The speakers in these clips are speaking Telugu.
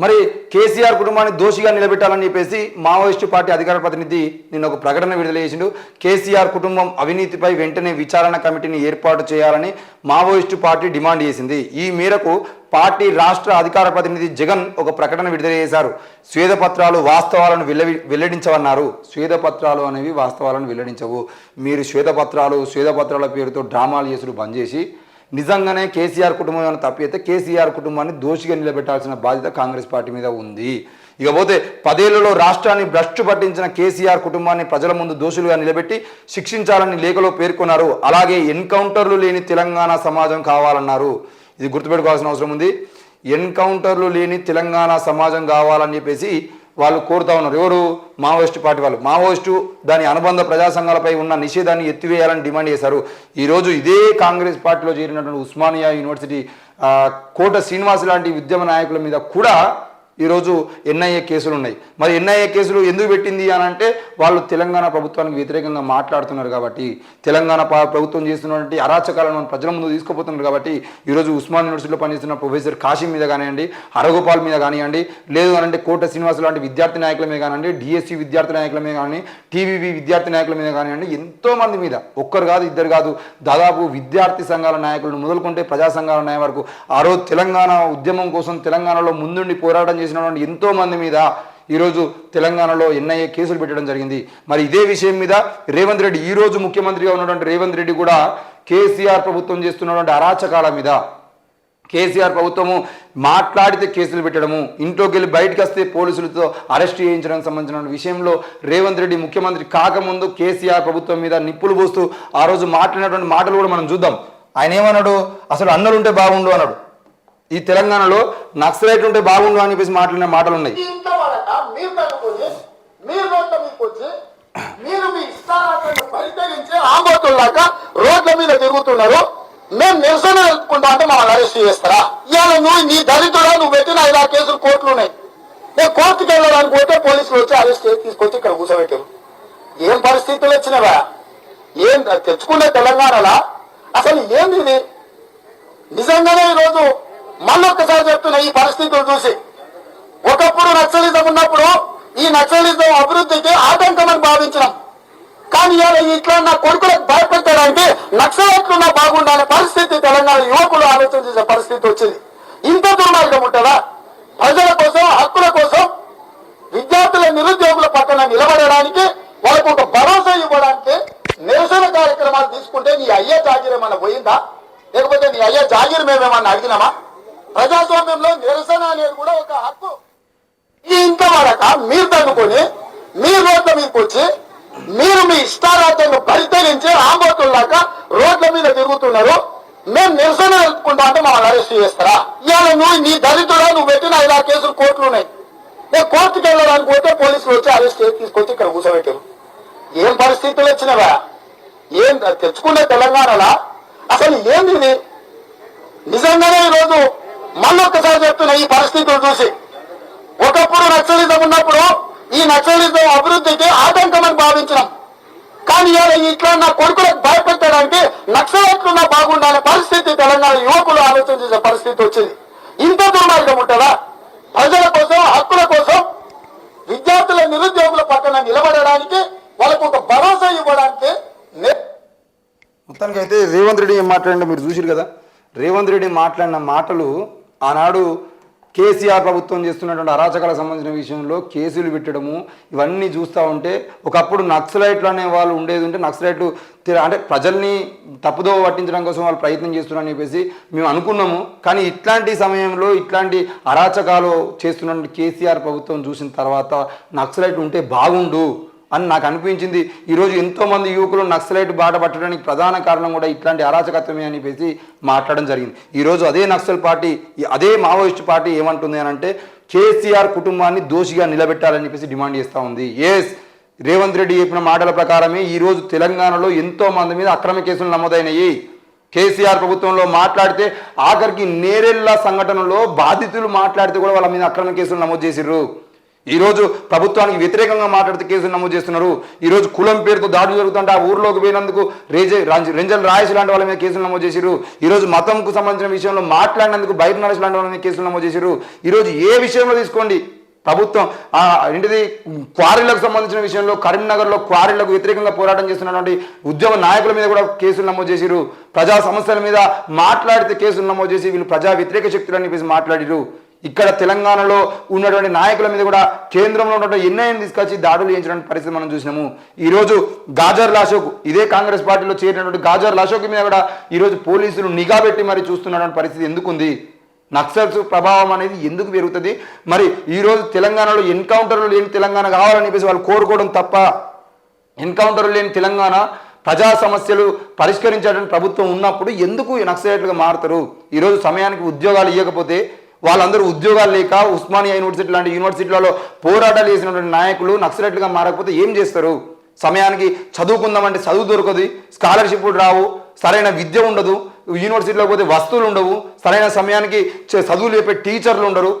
మరి కేసీఆర్ కుటుంబాన్ని దోషిగా నిలబెట్టాలని చెప్పేసి మావోయిస్టు పార్టీ అధికార ప్రతినిధి నిన్న ఒక ప్రకటన విడుదల చేసిండు. కేసీఆర్ కుటుంబం అవినీతిపై వెంటనే విచారణ కమిటీని ఏర్పాటు చేయాలని మావోయిస్టు పార్టీ డిమాండ్ చేసింది. ఈ మేరకు పార్టీ రాష్ట్ర అధికార ప్రతినిధి జగన్ ఒక ప్రకటన విడుదల చేశారు. శ్వేతపత్రాలు వాస్తవాలను వెల్లడించవన్నారు. శ్వేతపత్రాలు అనేవి వాస్తవాలను వెల్లడించవు. మీరు శ్వేతపత్రాల పేరుతో డ్రామాలు చేసుడు బంద్ చేసి నిజంగానే కేసీఆర్ కుటుంబం ఏమైనా తప్పితే కేసీఆర్ కుటుంబాన్ని దోషిగా నిలబెట్టాల్సిన బాధ్యత కాంగ్రెస్ పార్టీ మీద ఉంది. ఇకపోతే 10 ఏళ్లలో రాష్ట్రాన్ని భ్రష్టు పట్టించిన కేసీఆర్ కుటుంబాన్ని ప్రజల ముందు దోషులుగా నిలబెట్టి శిక్షించాలని లేఖలో పేర్కొన్నారు. అలాగే ఎన్కౌంటర్లు లేని తెలంగాణ సమాజం కావాలన్నారు. ఇది గుర్తుపెట్టుకోవాల్సిన అవసరం ఉంది. ఎన్కౌంటర్లు లేని తెలంగాణ సమాజం కావాలని చెప్పేసి వాళ్ళు కోరుతా ఉన్నారు. ఎవరు? మావోయిస్టు పార్టీ వాళ్ళు. మావోయిస్టు దాని అనుబంధ ప్రజా సంఘాలపై ఉన్న నిషేధాన్ని ఎత్తివేయాలని డిమాండ్ చేశారు. ఈరోజు ఇదే కాంగ్రెస్ పార్టీలో చేరినటువంటి ఉస్మానియా యూనివర్సిటీ కోట శ్రీనివాస్ లాంటి ఉద్యమ నాయకుల మీద కూడా ఈరోజు ఎన్ఐఏ కేసులు ఉన్నాయి. మరి ఎన్ఐఏ కేసులు ఎందుకు పెట్టింది అని అంటే వాళ్ళు తెలంగాణ ప్రభుత్వానికి వ్యతిరేకంగా మాట్లాడుతున్నారు కాబట్టి, తెలంగాణ ప్రభుత్వం చేస్తున్నటువంటి అరాచకాలను ప్రజల ముందు తీసుకుపోతున్నారు కాబట్టి ఈరోజు ఉస్మాన్ యూనివర్సిటీలో పనిచేస్తున్న ప్రొఫెసర్ కాశీం మీద కానివ్వండి, హరగోపాల్ మీద కానివ్వండి, లేదు అనంటే కోట శ్రీనివాస్ లాంటి విద్యార్థి నాయకుల మీద కానివ్వండి, డిఎస్సి విద్యార్థి నాయకుల మీద కానీ, టీవీవీ విద్యార్థి నాయకుల మీద కానివ్వండి, ఎంతోమంది మీద, ఒక్కరు కాదు ఇద్దరు కాదు, దాదాపు విద్యార్థి సంఘాల నాయకులను మొదలుకుంటే ప్రజా సంఘాల నాయకుల వరకు ఆ రోజు తెలంగాణ ఉద్యమం కోసం తెలంగాణలో ముందుండి పోరాటం చేసినటువంటి ఎంతో మంది మీద ఈరోజు తెలంగాణలో ఎన్ఐఏ కేసులు పెట్టడం జరిగింది. మరి ఇదే విషయం మీద రేవంత్ రెడ్డి, ఈరోజు ముఖ్యమంత్రిగా ఉన్నటువంటి రేవంత్ రెడ్డి కూడా కేసీఆర్ ప్రభుత్వం చేస్తున్నటువంటి అరాచకాల మీద, కేసీఆర్ ప్రభుత్వము మాట్లాడితే కేసులు పెట్టడము, ఇంట్లోకి వెళ్ళి బయటకు వస్తే పోలీసులతో అరెస్ట్ చేయించడానికి సంబంధించిన విషయంలో రేవంత్ రెడ్డి ముఖ్యమంత్రి కాకముందు కేసీఆర్ ప్రభుత్వం మీద నిప్పులు పోస్తూ ఆ రోజు మాట్లాడినటువంటి మాటలు కూడా మనం చూద్దాం. ఆయన ఏమన్నాడు? అసలు అన్నలుంటే బాగుండు అన్నాడు. ఈ తెలంగాణలో నక్సలైట్ ఉంటే బాగుండు అని చెప్పేసి మాట్లాడిన మాటలు ఉన్నాయి. రోడ్ల మీద తిరుగుతున్నారు. మేము నిరసన తెలుపుకుంటా అంటే మమ్మల్ని అరెస్ట్ చేస్తారా? ఇవాళ నువ్వు నీ దళితుడా, నువ్వు పెట్టిన 5 కేసులు కోర్టులు ఉన్నాయి. నేను కోర్టుకు వెళ్ళడానికి పోతే పోలీసులు వచ్చి అరెస్ట్ చేసి తీసుకొచ్చి ఇక్కడ కూర్చోబెట్టారు. ఏం పరిస్థితులు వచ్చినవా? ఏం తెచ్చుకునే తెలంగాణలా అసలు ఏంది ఇది? నిజంగానే ఈరోజు మళ్ళొక్కసారి చెప్తున్నా, ఈ పరిస్థితులు చూసి ఒకప్పుడు నక్సలిజం ఉన్నప్పుడు ఈ నక్సలిజం అభివృద్ధికి ఆటంకమని భావించినాం. కానీ ఇట్లా నా కొడుకులకు భయపెట్టడానికి నక్సలైట్లున్నా బాగుండాలనే పరిస్థితి తెలంగాణ యువకులు ఆలోచన చేసే పరిస్థితి వచ్చింది. ఇంత దుర్మార్గం ఉంటుందా? ప్రజల కోసం, హక్కుల కోసం, విద్యార్థుల నిరుద్యోగుల పక్కన నిలబడడానికి, వాళ్ళకు ఒక భరోసా ఇవ్వడానికి నిరసన కార్యక్రమాలు తీసుకుంటే నీ అయ్యే జాగీర్ ఏమన్నా పోయిందా? లేకపోతే నీ అయ్యే జాగీర్ మేమేమన్నా అడిగినామా? ప్రజాస్వామ్యంలో నిరసన అనేది కూడా ఒక హక్కు. ఈ ఇంత వాడక మీరు తగ్గుకొని మీ రోడ్ల మీదకి వచ్చి మీరు మీ ఇష్టారాజ్యాన్ని పరిశీలించి ఆంబోతుల్లాగా రోడ్ల మీద తిరుగుతున్నారు. మేము నిరసన తెలుపుకుంటా అంటే మమ్మల్ని అరెస్ట్ చేస్తారా? ఇవాళ నువ్వు నీ దళితుడా, నువ్వు పెట్టిన 5 కేసులు కోర్టులు ఉన్నాయి. నేను కోర్టుకు వెళ్ళడానికి పోతే పోలీసులు వచ్చి అరెస్ట్ చేసి తీసుకొచ్చి ఇక్కడ కూర్చోబెట్టారు. ఏం పరిస్థితులు వచ్చినవా? ఏం తెచ్చుకునే తెలంగాణలా అసలు ఏంది ఇది? నిజంగానే ఈరోజు మళ్ళొక్కసారి చెప్తున్నా, ఈ పరిస్థితులు చూసి ఒకప్పుడు నక్సలిజం ఉన్నప్పుడు ఈ నక్సలిజం అభివృద్ధికి ఆటంకమని భావించినాం. కానీ ఇట్లా నా కొడుకులకు భయపెట్టడానికి నక్సలైట్లున్నా బాగుండాలనే పరిస్థితి తెలంగాణ యువకులు ఆలోచన చేసే పరిస్థితి వచ్చింది. ఇంత దుర్మార్గం ఉంటుందా? ప్రజల కోసం, హక్కుల కోసం, విద్యార్థుల నిరుద్యోగుల పక్కన నిలబడడానికి, వాళ్ళకు ఒక భరోసా ఇవ్వడానికి. మొత్తానికి అయితే రేవంత్ రెడ్డి ఏం మాట్లాడినా మీరు చూసిరు కదా. రేవంత్ రెడ్డి మాట్లాడిన మాటలు ఆనాడు కేసీఆర్ ప్రభుత్వం చేస్తున్నటువంటి అరాచకాలకు సంబంధించిన విషయంలో కేసులు పెట్టడము ఇవన్నీ చూస్తూ ఉంటే, ఒకప్పుడు నక్సలైట్లు అనే వాళ్ళు ఉండేది ఉంటే నక్సలైట్లు అంటే ప్రజల్ని తప్పుదో పట్టించడం కోసం వాళ్ళు ప్రయత్నం చేస్తున్నారని చెప్పేసి మేము అనుకున్నాము. కానీ ఇట్లాంటి సమయంలో ఇట్లాంటి అరాచకాలు చేస్తున్నటువంటి కేసీఆర్ ప్రభుత్వం చూసిన తర్వాత నక్సలైట్ ఉంటే బాగుండు అని నాకు అనిపించింది. ఈరోజు ఎంతోమంది యువకులు నక్సలైట్ బాట పట్టడానికి ప్రధాన కారణం కూడా ఇట్లాంటి అరాచకత్వమే అని చెప్పేసి మాట్లాడడం జరిగింది. ఈరోజు అదే నక్సల్ పార్టీ, అదే మావోయిస్టు పార్టీ ఏమంటుంది అని అంటే కేసీఆర్ కుటుంబాన్ని దోషిగా నిలబెట్టాలని చెప్పేసి డిమాండ్ చేస్తూ ఉంది. ఎస్, రేవంత్ రెడ్డి చెప్పిన మాటల ప్రకారమే ఈరోజు తెలంగాణలో ఎంతో మంది మీద అక్రమ కేసులు నమోదైనాయి. కేసీఆర్ ప్రభుత్వంలో మాట్లాడితే ఆఖరికి నేరెళ్ల సంఘటనలో బాధితులు మాట్లాడితే కూడా వాళ్ళ మీద అక్రమ కేసులు నమోదు చేసిర్రు. ఈరోజు ప్రభుత్వానికి వ్యతిరేకంగా మాట్లాడితే కేసులు నమోదు చేస్తున్నారు. ఈరోజు కులం పేరుతో దాడులు జరుగుతుంటే ఆ ఊర్లోకి పోయినందుకు రెంజల్ రాయేష్ లాంటి వాళ్ళ మీద కేసులు నమోదు చేశారు. ఈరోజు మతంకు సంబంధించిన విషయంలో మాట్లాడినందుకు బయట నరేష్ లాంటి వాళ్ళ మీద కేసులు నమోదు చేశారు. ఈరోజు ఏ విషయంలో తీసుకోండి ప్రభుత్వం ఏంటిది క్వారీలకు సంబంధించిన విషయంలో కరీంనగర్లో క్వారీలకు వ్యతిరేకంగా పోరాటం చేస్తున్నటువంటి ఉద్యోగ నాయకుల మీద కూడా కేసులు నమోదు చేశారు. ప్రజా సమస్యల మీద మాట్లాడితే కేసులు నమోదు చేసి వీళ్ళు ప్రజా వ్యతిరేక శక్తులని చెప్పేసి మాట్లాడారు. ఇక్కడ తెలంగాణలో ఉన్నటువంటి నాయకుల మీద కూడా కేంద్రంలో ఉన్నటువంటి ఎన్ఐఏని తీసుకొచ్చి దాడులు చేయించడానికి పరిస్థితి మనం చూసినాము. ఈరోజు గాజర్ల అశోక్ ఇదే కాంగ్రెస్ పార్టీలో చేరినటువంటి గాజర్ల అశోక్ మీద కూడా ఈరోజు పోలీసులు నిఘా పెట్టి మరి చూస్తున్నటువంటి పరిస్థితి ఎందుకుంది? నక్సల్స్ ప్రభావం అనేది ఎందుకు పెరుగుతుంది? మరి ఈరోజు తెలంగాణలో ఎన్కౌంటర్లు లేని తెలంగాణ కావాలని చెప్పేసి వాళ్ళు కోరుకోవడం తప్ప, ఎన్కౌంటర్లు లేని తెలంగాణ ప్రజా సమస్యలు పరిష్కరించేటువంటి ప్రభుత్వం ఉన్నప్పుడు ఎందుకు నక్సలైట్లుగా మారుతారు? ఈరోజు సమయానికి ఉద్యోగాలు ఇవ్వకపోతే వాళ్ళందరూ ఉద్యోగాలు లేక ఉస్మానియా యూనివర్సిటీ లాంటి యూనివర్సిటీలలో పోరాటాలు చేసినటువంటి నాయకులు నక్సలైట్లుగా మారకపోతే ఏం చేస్తారు? సమయానికి చదువుకుందామంటే చదువు దొరకదు, స్కాలర్షిప్లు రావు, సరైన విద్య ఉండదు, యూనివర్సిటీలో పోతే వస్తువులు ఉండవు, సరైన సమయానికి చదువులు చెప్పే టీచర్లు ఉండరు,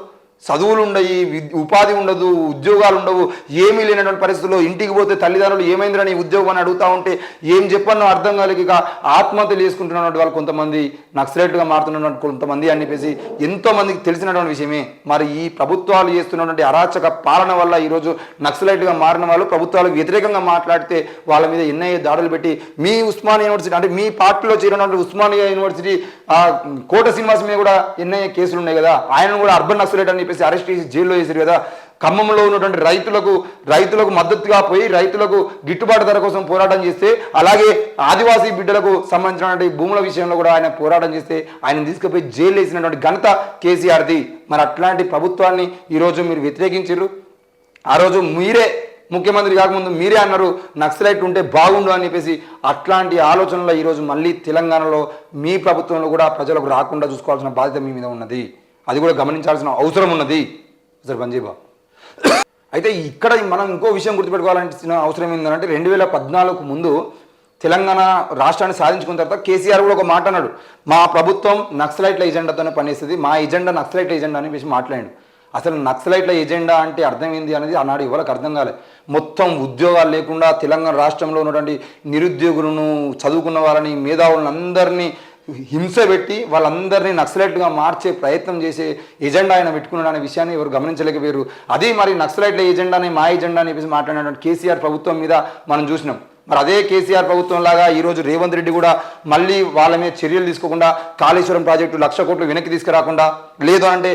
చదువులు ఉండవు, ఉపాధి ఉండదు, ఉద్యోగాలు ఉండవు, ఏమీ లేనటువంటి పరిస్థితుల్లో ఇంటికి పోతే తల్లిదండ్రులు ఏమైందని ఉద్యోగం అని అడుగుతూ ఉంటే ఏం చెప్పన్నో అర్థం కాలేక ఇక ఆత్మహత్యలు చేసుకుంటున్నటువంటి వాళ్ళు కొంతమంది, నక్సలైట్గా మారుతున్నటువంటి కొంతమంది అని చెప్పేసి ఎంతో మందికి తెలిసినటువంటి విషయమే. మరి ఈ ప్రభుత్వాలు చేస్తున్నటువంటి అరాచక పాలన వల్ల ఈరోజు నక్సలైట్గా మారిన వాళ్ళు ప్రభుత్వాలకు వ్యతిరేకంగా మాట్లాడితే వాళ్ళ మీద ఎన్ఐఏ దాడులు పెట్టి మీ ఉస్మానియా యూనివర్సిటీ అంటే మీ పార్టీలో చేరినటువంటి ఉస్మానియా యూనివర్సిటీ కోట శ్రీనివాస్ మీద కూడా ఎన్ఐఏ కేసులు ఉన్నాయి కదా, ఆయనను కూడా అర్బన్ నక్సలైట్ అని చెప్పేసి అరెస్ట్ చేసి జైల్లో వేసారు కదా. ఖమ్మంలో ఉన్నటువంటి రైతులకు మద్దతుగా పోయి రైతులకు గిట్టుబాటు ధర కోసం పోరాటం చేస్తే, అలాగే ఆదివాసీ బిడ్డలకు సంబంధించినటువంటి భూముల విషయంలో కూడా ఆయన పోరాటం చేస్తే ఆయన తీసుకుపోయి జైలు వేసినటువంటి ఘనత కేసీఆర్ది. మరి అట్లాంటి ప్రభుత్వాన్ని ఈరోజు మీరు వ్యతిరేకించారు. ఆ రోజు మీరే ముఖ్యమంత్రి కాకముందు మీరే అన్నారు నక్సలైట్ ఉంటే బాగుండు అని చెప్పేసి. అట్లాంటి ఆలోచనలో ఈరోజు మళ్ళీ తెలంగాణలో మీ ప్రభుత్వంలో కూడా ప్రజలకు రాకుండా చూసుకోవాల్సిన బాధ్యత మీ మీద ఉన్నది. అది కూడా గమనించాల్సిన అవసరం ఉన్నది. సార్ బంజీబా అయితే ఇక్కడ మనం ఇంకో విషయం గుర్తుపెట్టుకోవాల్సిన అవసరం ఏంటంటే 2014 ముందు తెలంగాణ రాష్ట్రాన్ని సాధించుకున్న తర్వాత కేసీఆర్ కూడా ఒక మాట అన్నాడు, మా ప్రభుత్వం నక్సలైట్ల ఎజెండాతోనే పనిచేస్తుంది, మా ఎజెండా నక్సలైట్ల ఎజెండా అని చెప్పేసి మాట్లాడాడు. అసలు నక్సలైట్ల ఎజెండా అంటే అర్థం ఏంది అనేది ఆనాడు ఎవరికి అర్థం కాలే. మొత్తం ఉద్యోగాలు లేకుండా తెలంగాణ రాష్ట్రంలో ఉన్నటువంటి నిరుద్యోగులను, చదువుకున్న వాళ్ళని, మేధావులను అందరినీ హింస పెట్టి వాళ్ళందరినీ నక్సలైట్గా మార్చే ప్రయత్నం చేసే ఎజెండా ఆయన పెట్టుకున్నాడు అనే విషయాన్ని ఎవరు గమనించలేకపోయారు. అదే మరి నక్సలైట్ల ఎజెండాని మా ఎజెండా అని చెప్పేసి మాట్లాడినటువంటి కేసీఆర్ ప్రభుత్వం మీద మనం చూసినాం. మరి అదే కేసీఆర్ ప్రభుత్వం లాగా ఈరోజు రేవంత్ రెడ్డి కూడా మళ్ళీ వాళ్ళ మీద చర్యలు తీసుకోకుండా కాళేశ్వరం ప్రాజెక్టు 1,00,000 కోట్లు వెనక్కి తీసుకురాకుండా, లేదు అంటే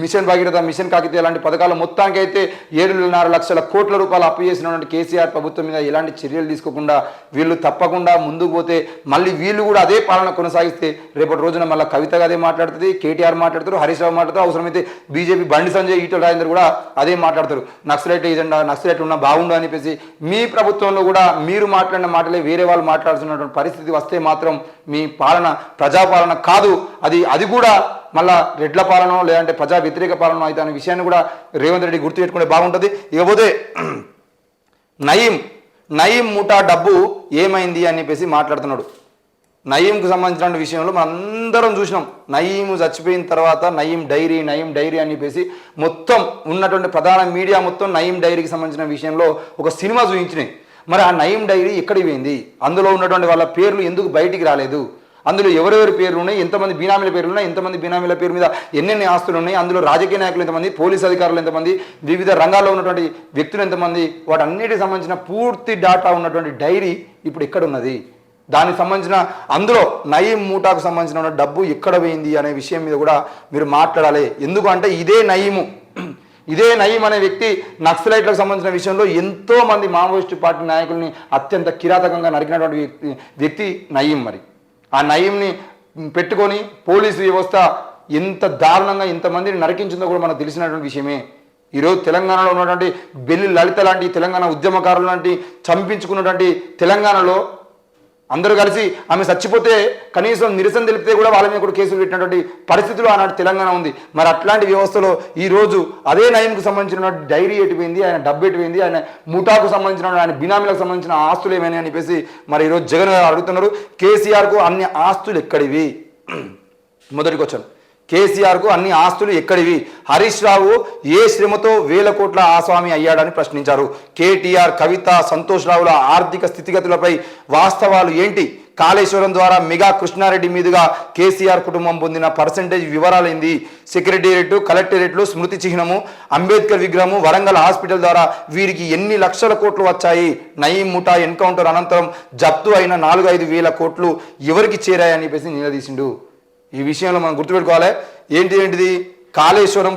మిషన్ భగీరథ, మిషన్ కాకతీయ లాంటి పథకాలు మొత్తానికైతే 7.5 లక్షల కోట్ల రూపాయలు అప్పు చేసినటువంటి కేసీఆర్ ప్రభుత్వం మీద ఎలాంటి చర్యలు తీసుకోకుండా వీళ్ళు తప్పకుండా ముందుకు పోతే మళ్ళీ వీళ్ళు కూడా అదే పాలన కొనసాగిస్తే రేపటి రోజున మళ్ళీ కవిత అదే మాట్లాడుతుంది, కేటీఆర్ మాట్లాడతారు, హరీష్ రావు మాట్లాడతారు, అవసరమైతే బీజేపీ బండి సంజయ్, ఈటల రాజేందర్ కూడా అదే మాట్లాడతారు. నక్సలైట్ ఎజెండా, నక్సలైట్ ఉన్నా బాగుండు అని చెప్పేసి మీ ప్రభుత్వంలో కూడా మీరు మాట్లాడిన మాటలే వేరే వాళ్ళు మాట్లాడుతున్నటువంటి పరిస్థితి వస్తే మాత్రం మీ పాలన ప్రజాపాలన కాదు, అది కూడా మళ్ళా రెడ్ల పాలన లేదంటే ప్రజా వ్యతిరేక పాలన అయితే అనే విషయాన్ని కూడా రేవంత్ రెడ్డి గుర్తుపెట్టుకుంటే బాగుంటుంది. ఇకపోతే నయీం ముఠా డబ్బు ఏమైంది అని చెప్పేసి మాట్లాడుతున్నాడు. నయీంకు సంబంధించిన విషయంలో మనం అందరం చూసినాం. నయీం చచ్చిపోయిన తర్వాత నయీం డైరీ అని చెప్పేసి మొత్తం ఉన్నటువంటి ప్రధాన మీడియా మొత్తం నయీం డైరీకి సంబంధించిన విషయంలో ఒక సినిమా చూపించినాయి. మరి ఆ నయీం డైరీ ఎక్కడికి పోయింది? అందులో ఉన్నటువంటి వాళ్ళ పేర్లు ఎందుకు బయటికి రాలేదు? అందులో ఎవరెవరి పేర్లు ఉన్నాయి, ఎంతమంది బీనామీల పేర్లు ఉన్నాయి, ఎంతమంది బీనామీల పేరు మీద ఎన్నెన్ని ఆస్తులు ఉన్నాయి, అందులో రాజకీయ నాయకులు ఎంతమంది, పోలీస్ అధికారులు ఎంతమంది, వివిధ రంగాల్లో ఉన్నటువంటి వ్యక్తులు ఎంతమంది, వాటన్నిటికి సంబంధించిన పూర్తి డాటా ఉన్నటువంటి డైరీ ఇప్పుడు ఎక్కడున్నది? దానికి సంబంధించిన అందులో నయీం మూటాకు సంబంధించిన డబ్బు ఎక్కడ పోయింది అనే విషయం మీద కూడా మీరు మాట్లాడాలి. ఎందుకంటే ఇదే నయీం అనే వ్యక్తి నక్సలైట్లకు సంబంధించిన విషయంలో ఎంతో మంది మావోయిస్టు పార్టీ నాయకుల్ని అత్యంత కిరాతకంగా నరికినటువంటి వ్యక్తి నయీం. మరి ఆ నయీంని పెట్టుకొని పోలీసు వ్యవస్థ ఎంత దారుణంగా ఇంతమందిని నరికించిందో కూడా మనకు తెలిసినటువంటి విషయమే. ఈరోజు తెలంగాణలో ఉన్నటువంటి బెల్లి లలిత లాంటి తెలంగాణ ఉద్యమకారులు లాంటి చంపించుకున్నటువంటి తెలంగాణలో అందరూ కలిసి ఆమె చచ్చిపోతే కనీసం నిరసన తెలిపితే కూడా వాళ్ళ మీద కూడా కేసులు పెట్టినటువంటి పరిస్థితులు ఆనాడు తెలంగాణ ఉంది. మరి అట్లాంటి వ్యవస్థలో ఈరోజు అదే నయీంకు సంబంధించిన డైరీ ఎటుపోయింది, ఆయన డబ్బు ఎటుపోయింది, ఆయన ముఠాకు సంబంధించిన ఆయన బినామీలకు సంబంధించిన ఆస్తులు ఏమైనా అని చెప్పేసి మరి ఈరోజు జగన్ గారు అడుగుతున్నారు. కేసీఆర్కు అన్ని ఆస్తులు ఎక్కడివి? మొదటికి వచ్చాను. కేసీఆర్కు అన్ని ఆస్తులు ఎక్కడివి? హరీష్ రావు ఏ శ్రమతో వేల కోట్ల ఆస్వామి అయ్యాడని ప్రశ్నించారు. కేటీఆర్, కవిత, సంతోష్ రావుల ఆర్థిక స్థితిగతులపై వాస్తవాలు ఏంటి? కాళేశ్వరం ద్వారా మెగా కృష్ణారెడ్డి మీదుగా కేసీఆర్ కుటుంబం పొందిన పర్సంటేజ్ వివరాలైంది. సెక్రటేరియట్, కలెక్టరేట్లు, స్మృతి చిహ్నము, అంబేద్కర్ విగ్రహము, వరంగల్ హాస్పిటల్ ద్వారా వీరికి ఎన్ని లక్షల కోట్లు వచ్చాయి? నయీం ముఠా ఎన్కౌంటర్ అనంతరం జప్తు అయిన 4-5 వేల కోట్లు ఎవరికి చేరాయని చెప్పేసి నిలదీసిండు. ఈ విషయంలో మనం గుర్తుపెట్టుకోవాలి. ఏంటిది? కాళేశ్వరం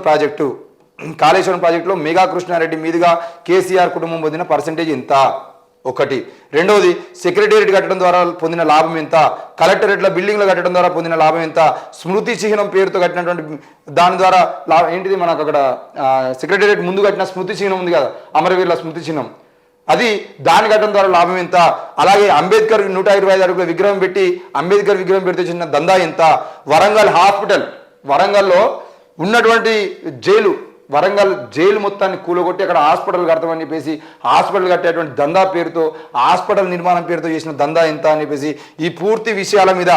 ప్రాజెక్టులో మెగా కృష్ణారెడ్డి మీదుగా కేసీఆర్ కుటుంబం పొందిన పర్సంటేజ్ ఎంత? ఒకటి. రెండవది, సెక్రటేరియట్ కట్టడం ద్వారా పొందిన లాభం ఎంత? కలెక్టరేట్ల బిల్డింగ్లు కట్టడం ద్వారా పొందిన లాభం ఎంత? స్మృతి చిహ్నం పేరుతో కట్టినటువంటి దాని ద్వారా ఏంటిది? మనకు అక్కడ సెక్రటేరియట్ ముందు కట్టిన స్మృతి చిహ్నం ఉంది కదా, అమరవీరుల స్మృతి చిహ్నం, అది దాని కట్టడం ద్వారా లాభం ఎంత? అలాగే అంబేద్కర్ 125 అడుగుల విగ్రహం పెట్టి అంబేద్కర్ విగ్రహం పెడితే చిన్న దందా ఎంత? వరంగల్ హాస్పిటల్, వరంగల్లో ఉన్నటువంటి వరంగల్ జైలు మొత్తాన్ని కూలగొట్టి అక్కడ హాస్పిటల్ కడతామని చెప్పేసి హాస్పిటల్ కట్టేటువంటి దందా పేరుతో, హాస్పిటల్ నిర్మాణం పేరుతో చేసిన దందా ఎంత అని చెప్పేసి ఈ పూర్తి విషయాల మీద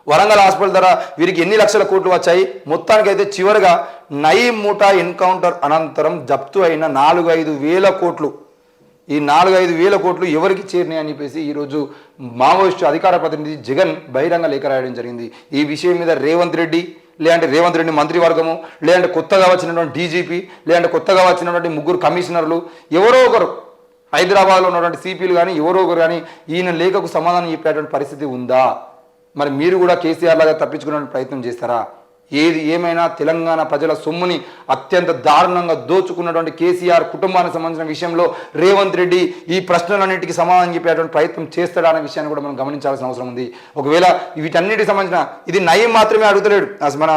వరంగల్ హాస్పిటల్ ద్వారా వీరికి ఎన్ని లక్షల కోట్లు వచ్చాయి? మొత్తానికైతే చివరిగా నయీం ముఠా ఎన్కౌంటర్ అనంతరం జప్తు అయిన 4-5 వేల కోట్లు, ఈ 4-5 వేల కోట్లు ఎవరికి చేరినాయి అని చెప్పేసి ఈరోజు మావోయిస్టు అధికార ప్రతినిధి జగన్ బహిరంగ లేఖ రాయడం జరిగింది. ఈ విషయం మీద రేవంత్ రెడ్డి మంత్రివర్గము, లేదంటే కొత్తగా వచ్చినటువంటి డీజీపీ, లేదంటే కొత్తగా వచ్చినటువంటి 3 కమిషనర్లు, ఎవరో ఒకరు హైదరాబాద్లో ఉన్నటువంటి సిపిలు కానీ ఎవరో ఒకరు కానీ ఈయన లేఖకు సమాధానం చెప్పేటువంటి పరిస్థితి ఉందా? మరి మీరు కూడా కేసీఆర్ లాగా తప్పించుకునే ప్రయత్నం చేస్తారా? ఏది ఏమైనా తెలంగాణ ప్రజల సొమ్ముని అత్యంత దారుణంగా దోచుకున్నటువంటి కేసీఆర్ కుటుంబానికి సంబంధించిన విషయంలో రేవంత్ రెడ్డి ఈ ప్రశ్నలన్నింటికి సమాధానం చెప్పేటువంటి ప్రయత్నం చేస్తాడా అనే విషయాన్ని కూడా మనం గమనించాల్సిన అవసరం ఉంది. ఒకవేళ వీటన్నిటికి సంబంధించిన ఇది నయీం మాత్రమే అడుగుతలేడు, మన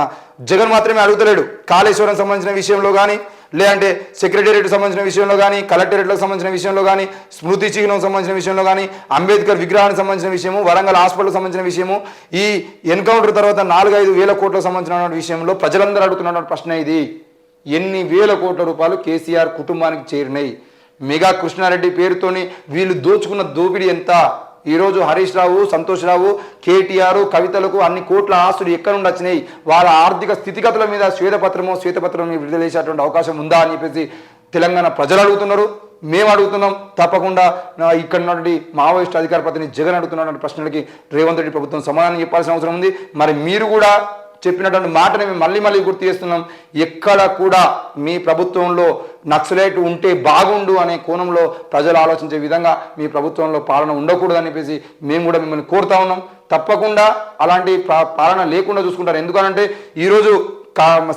జగన్ మాత్రమే అడుగుతలేడు. కాళేశ్వరం సంబంధించిన విషయంలో కానీ, లేదంటే సెక్రటేరియట్ సంబంధించిన విషయంలో కానీ, కలెక్టరేట్లకు సంబంధించిన విషయంలో కానీ, స్మృతి చిహ్నం సంబంధించిన విషయంలో కానీ, అంబేద్కర్ విగ్రహానికి సంబంధించిన విషయము, వరంగల్ హాస్పిటల్ సంబంధించిన విషయము, ఈ ఎన్కౌంటర్ తర్వాత 4-5 వేల కోట్లకు సంబంధించిన విషయంలో ప్రజలందరూ అడుగుతున్నటువంటి ప్రశ్న ఇది. ఎన్ని వేల కోట్ల రూపాయలు కేసీఆర్ కుటుంబానికి చేరినాయి? మెగా కృష్ణారెడ్డి పేరుతోని వీళ్ళు దోచుకున్న దోపిడీ ఎంత? ఈరోజు హరీష్ రావు, సంతోష్ రావు, కేటీఆర్, కవితలకు అన్ని కోట్ల ఆస్తులు ఎక్కడ నుండి వచ్చినాయి? వాళ్ళ ఆర్థిక స్థితిగతుల మీద శ్వేతపత్రం విడుదల చేసేటువంటి అవకాశం ఉందా అని చెప్పేసి తెలంగాణ ప్రజలు అడుగుతున్నారు, మేము అడుగుతున్నాం. తప్పకుండా ఇక్కడ ఉన్నటువంటి మావోయిస్టు అధికార ప్రతినిధి జగన్ అడుగుతున్నటువంటి ప్రశ్నలకి రేవంత్ రెడ్డి ప్రభుత్వం సమాధానం చెప్పాల్సిన అవసరం ఉంది. మరి మీరు కూడా చెప్పినటువంటి మాటని మేము మళ్ళీ గుర్తు చేస్తున్నాం. ఎక్కడ కూడా మీ ప్రభుత్వంలో నక్సలైట్ ఉంటే బాగుండు అనే కోణంలో ప్రజలు ఆలోచించే విధంగా మీ ప్రభుత్వంలో పాలన ఉండకూడదని చెప్పేసి మేము కూడా మిమ్మల్ని కోరుతా ఉన్నాం. తప్పకుండా అలాంటి పాలన లేకుండా చూసుకుంటారు. ఎందుకనంటే ఈరోజు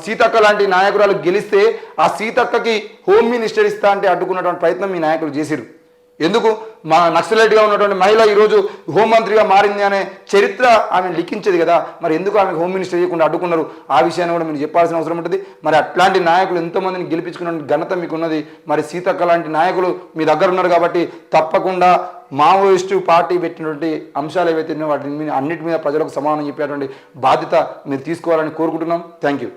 సీతక్క లాంటి నాయకురాలు గెలిస్తే ఆ సీతక్కకి హోమ్ మినిస్టర్ ఇస్తా అంటే అడ్డుకున్నటువంటి ప్రయత్నం మీ నాయకులు చేసిరు. ఎందుకు? మా నక్సలైట్గా ఉన్నటువంటి మహిళ ఈరోజు హోంమంత్రిగా మారింది అనే చరిత్ర ఆమె లిఖించేది కదా, మరి ఎందుకు ఆమె హోమ్ మినిస్టర్ చేయకుండా అడ్డుకున్నారు? ఆ విషయాన్ని కూడా మీరు చెప్పాల్సిన అవసరం ఉంటుంది. మరి అట్లాంటి నాయకులు ఎంతోమందిని గెలిపించుకున్న ఘనత మీకు ఉన్నది. మరి సీతక్క లాంటి నాయకులు మీ దగ్గర ఉన్నారు కాబట్టి తప్పకుండా మావోయిస్టు పార్టీ పెట్టినటువంటి అంశాలు ఏవైతే వాటి అన్నిటి మీద ప్రజలకు సమాధానం చెప్పేటువంటి బాధ్యత మీరు తీసుకోవాలని కోరుకుంటున్నాం. Thank you.